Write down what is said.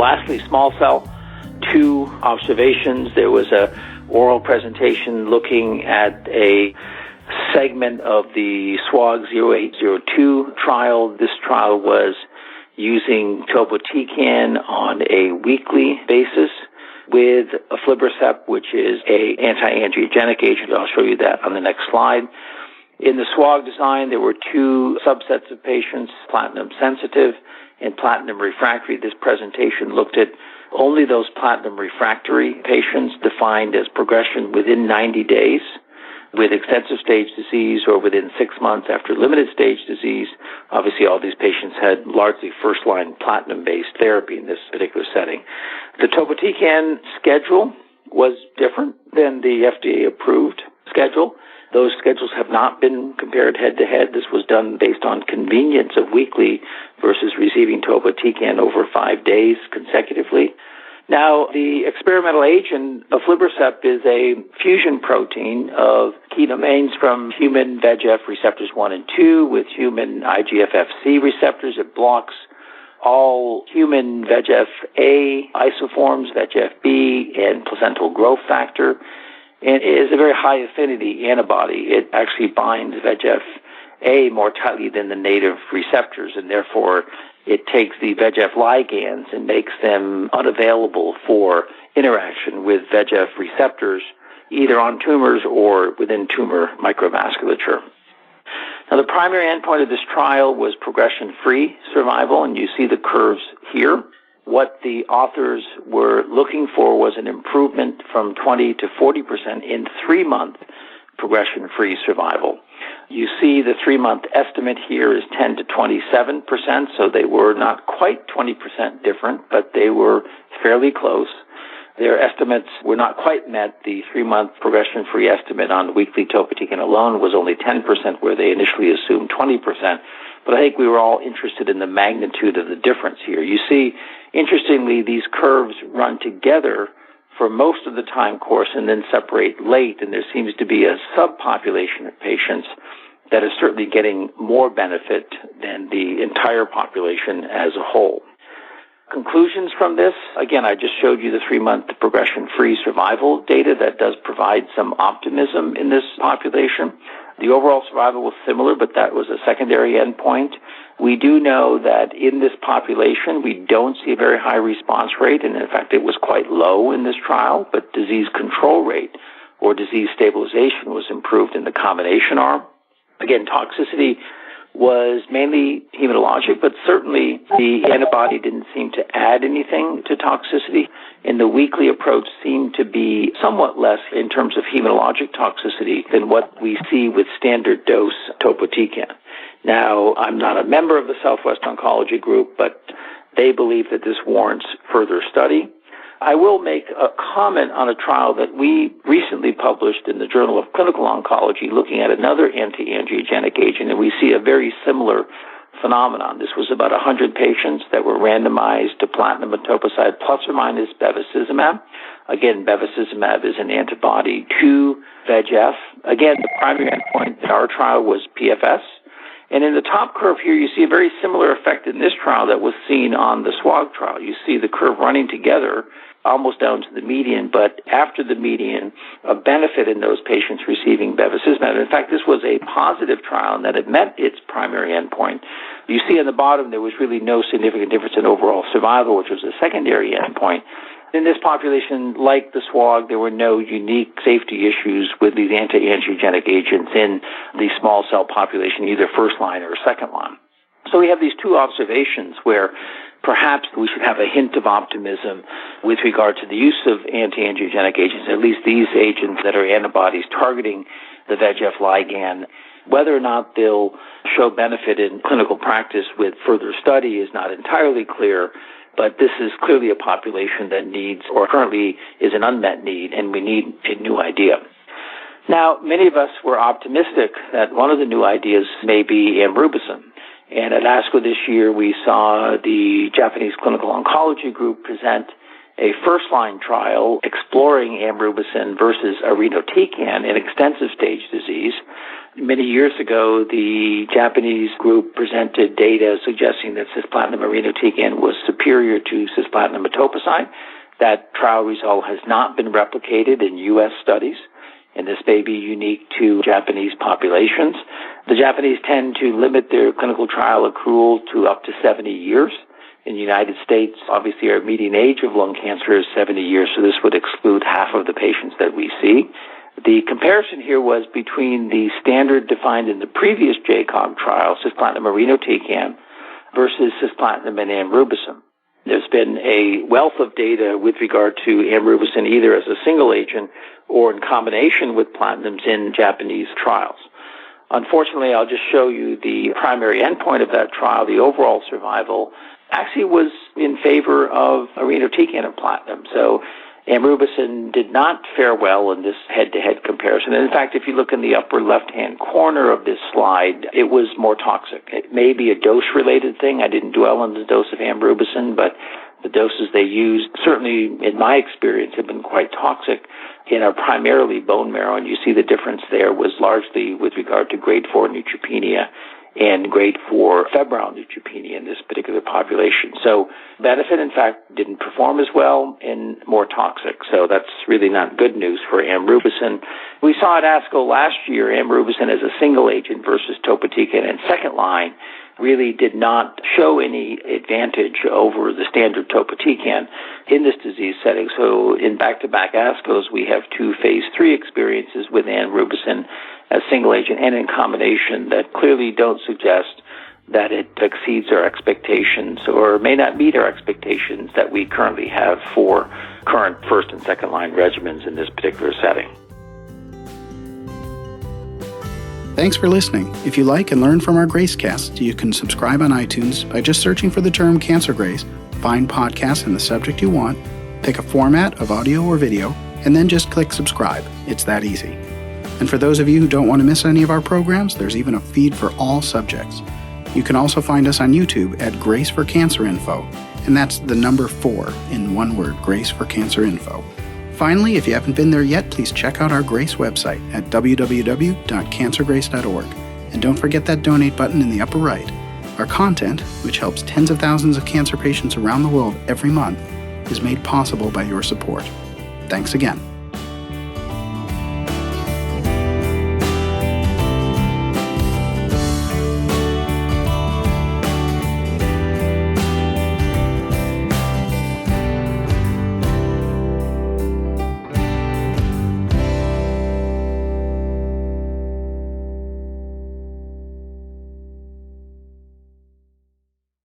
Lastly, small cell, 2 observations. There was a oral presentation looking at a segment of the SWOG 0802 trial. This trial was using topotecan on a weekly basis with aflibercept, which is an anti-angiogenic agent. I'll show you that on the next slide. In the SWOG design, there were 2 subsets of patients, platinum sensitive and platinum refractory. This presentation looked at only those platinum refractory patients defined as progression within 90 days with extensive stage disease or within 6 months after limited stage disease. Obviously, all these patients had largely first-line platinum-based therapy in this particular setting. The topotecan schedule was different than the FDA-approved schedule. Those schedules have not been compared head-to-head. This was done based on convenience of weekly versus receiving topotecan over 5 days consecutively. Now, the experimental agent, aflibercept, is a fusion protein of key domains from human VEGF receptors 1 and 2 with human IGF-FC receptors. It blocks all human VEGF-A isoforms, VEGF-B, and placental growth factor. And it is a very high-affinity antibody. It actually binds VEGF-A more tightly than the native receptors, and therefore it takes the VEGF ligands and makes them unavailable for interaction with VEGF receptors, either on tumors or within tumor microvasculature. Now, the primary endpoint of this trial was progression-free survival, and you see the curves here. What the authors were looking for was an improvement from 20 to 40% in 3-month progression-free survival. You see the 3-month estimate here is 10 to 27%, so they were not quite 20% different, but they were fairly close. Their estimates were not quite met. The 3-month progression-free estimate on weekly topotecan alone was only 10%, where they initially assumed 20%. But I think we were all interested in the magnitude of the difference here. You see, interestingly, these curves run together for most of the time course and then separate late, and there seems to be a subpopulation of patients that is certainly getting more benefit than the entire population as a whole. Conclusions from this, again, I just showed you the 3-month progression-free survival data that does provide some optimism in this population. The overall survival was similar, but that was a secondary endpoint. We do know that in this population, we don't see a very high response rate, and in fact, it was quite low in this trial, but disease control rate or disease stabilization was improved in the combination arm. Again, toxicity was mainly hematologic, but certainly the antibody didn't seem to add anything to toxicity, and the weekly approach seemed to be somewhat less in terms of hematologic toxicity than what we see with standard dose topotecan. Now, I'm not a member of the Southwest Oncology Group, but they believe that this warrants further study. I will make a comment on a trial that we recently published in the Journal of Clinical Oncology looking at another anti-angiogenic agent, and we see a very similar phenomenon. This was about 100 patients that were randomized to platinum etoposide plus or minus bevacizumab. Again, bevacizumab is an antibody to VEGF. Again, the primary endpoint in our trial was PFS. And in the top curve here, you see a very similar effect in this trial that was seen on the SWOG trial. You see the curve running together almost down to the median, but after the median, a benefit in those patients receiving bevacizumab. In fact, this was a positive trial and that it met its primary endpoint. You see on the bottom there was really no significant difference in overall survival, which was a secondary endpoint. In this population, like the SWOG, there were no unique safety issues with these anti-angiogenic agents in the small cell population, either first line or second line. So we have these 2 observations where perhaps we should have a hint of optimism with regard to the use of anti-angiogenic agents, at least these agents that are antibodies targeting the VEGF ligand. Whether or not they'll show benefit in clinical practice with further study is not entirely clear, but this is clearly a population that needs, or currently is an unmet need, and we need a new idea. Now, many of us were optimistic that one of the new ideas may be amrubicin. And at ASCO this year, we saw the Japanese Clinical Oncology Group present a first-line trial exploring amrubicin versus irinotecan in extensive stage disease. Many years ago, the Japanese group presented data suggesting that cisplatin irinotecan was superior to cisplatin etoposide. That trial result has not been replicated in U.S. studies, and this may be unique to Japanese populations. The Japanese tend to limit their clinical trial accrual to up to 70 years. In the United States, obviously, our median age of lung cancer is 70 years, so this would exclude half of the patients that we see. The comparison here was between the standard defined in the previous JCOG trial, cisplatin irinotecan, versus cisplatin and amrubicin. There's been a wealth of data with regard to amrubicin either as a single agent or in combination with platinums in Japanese trials. Unfortunately, I'll just show you the primary endpoint of that trial. The overall survival actually was in favor of irinotecan and platinum. So amrubicin did not fare well in this head-to-head comparison. And in fact, if you look in the upper left-hand corner of this slide, it was more toxic. It may be a dose-related thing. I didn't dwell on the dose of amrubicin, but the doses they used, certainly in my experience, have been quite toxic and are primarily bone marrow. And you see the difference there was largely with regard to grade 4 neutropenia and grade 4 febrile neutropenia in this particular population. So benefit, in fact, didn't perform as well and more toxic. So that's really not good news for amrubicin. We saw at ASCO last year amrubicin as a single agent versus topotecan in second line really did not show any advantage over the standard topotecan in this disease setting. So in back-to-back ASCOs, we have 2 phase 3 experiences with amrubicin as single agent and in combination that clearly don't suggest that it exceeds our expectations or may not meet our expectations that we currently have for current first and second line regimens in this particular setting. Thanks for listening. If you like and learn from our GRACEcast, you can subscribe on iTunes by just searching for the term Cancer Grace, find podcasts in the subject you want, pick a format of audio or video, and then just click subscribe. It's that easy. And for those of you who don't want to miss any of our programs, there's even a feed for all subjects. You can also find us on YouTube at Grace for Cancer Info, and that's the number 4 in one word, Grace for Cancer Info. Finally, if you haven't been there yet, please check out our GRACE website at www.cancergrace.org. And don't forget that donate button in the upper right. Our content, which helps tens of thousands of cancer patients around the world every month, is made possible by your support. Thanks again.